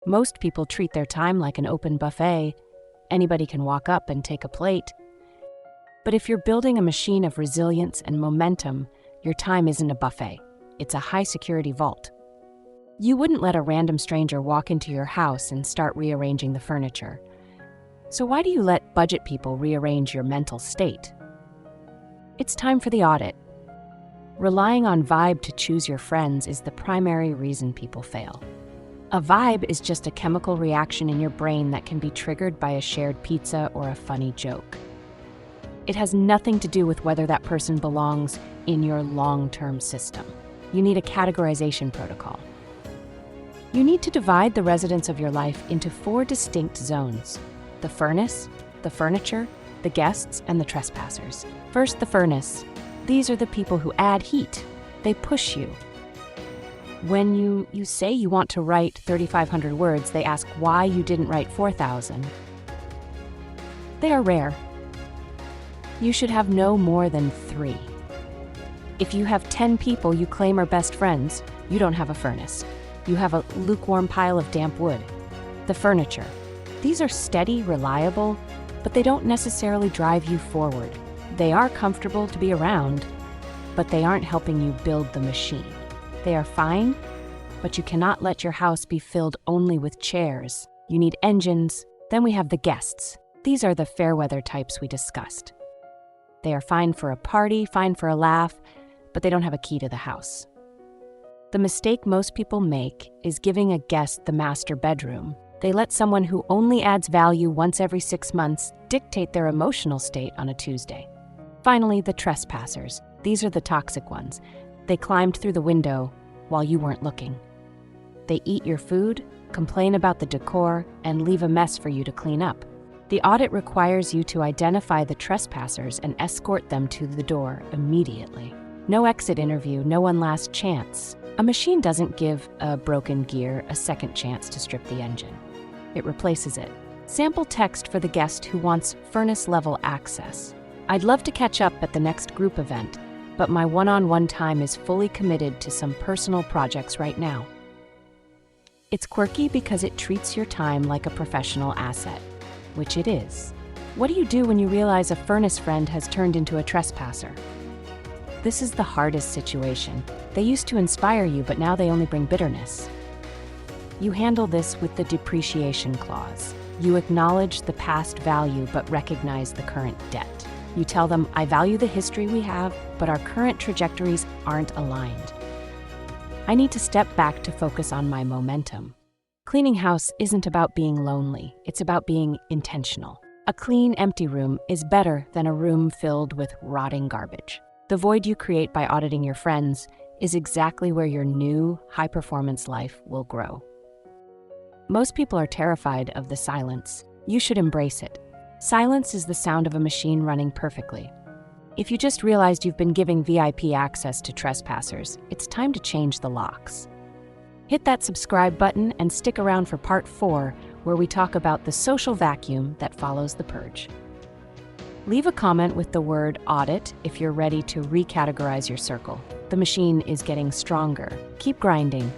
Most people treat their time like an open buffet. Anybody can walk up and take a plate. But if you're building a machine of resilience and momentum, your time isn't a buffet. It's a high-security vault. You wouldn't let a random stranger walk into your house and start rearranging the furniture. So why do you let budget people rearrange your mental state? It's time for the audit. Relying on vibe to choose your friends is the primary reason people fail. A vibe is just a chemical reaction in your brain that can be triggered by a shared pizza or a funny joke. It has nothing to do with whether that person belongs in your long-term system. You need a categorization protocol. You need to divide the residents of your life into 4 distinct zones: the furnace, the furniture, the guests, and the trespassers. First, the furnace. These are the people who add heat. They push you. When you say you want to write 3,500 words, they ask why you didn't write 4,000. They are rare. You should have no more than 3. If you have 10 people you claim are best friends, you don't have a furnace. You have a lukewarm pile of damp wood. The furniture. These are steady, reliable, but they don't necessarily drive you forward. They are comfortable to be around, but they aren't helping you build the machine. They are fine, but you cannot let your house be filled only with chairs. You need engines. Then we have the guests. These are the fair weather types we discussed. They are fine for a party, fine for a laugh, but they don't have a key to the house. The mistake most people make is giving a guest the master bedroom. They let someone who only adds value once every 6 months dictate their emotional state on a Tuesday. Finally, the trespassers. These are the toxic ones. They climbed through the window while you weren't looking. They eat your food, complain about the decor, and leave a mess for you to clean up. The audit requires you to identify the trespassers and escort them to the door immediately. No exit interview, no one last chance. A machine doesn't give a broken gear a second chance to strip the engine. It replaces it. Sample text for the guest who wants furnace-level access. I'd love to catch up at the next group event, but my one-on-one time is fully committed to some personal projects right now. It's quirky because it treats your time like a professional asset, which it is. What do you do when you realize a furnace friend has turned into a trespasser? This is the hardest situation. They used to inspire you, but now they only bring bitterness. You handle this with the depreciation clause. You acknowledge the past value but recognize the current debt. You tell them, I value the history we have, but our current trajectories aren't aligned. I need to step back to focus on my momentum. Cleaning house isn't about being lonely, it's about being intentional. A clean, empty room is better than a room filled with rotting garbage. The void you create by auditing your friends is exactly where your new, high-performance life will grow. Most people are terrified of the silence. You should embrace it. Silence is the sound of a machine running perfectly. If you just realized you've been giving VIP access to trespassers, it's time to change the locks. Hit that subscribe button and stick around for part 4, where we talk about the social vacuum that follows the purge. Leave a comment with the word audit if you're ready to recategorize your circle. The machine is getting stronger. Keep grinding.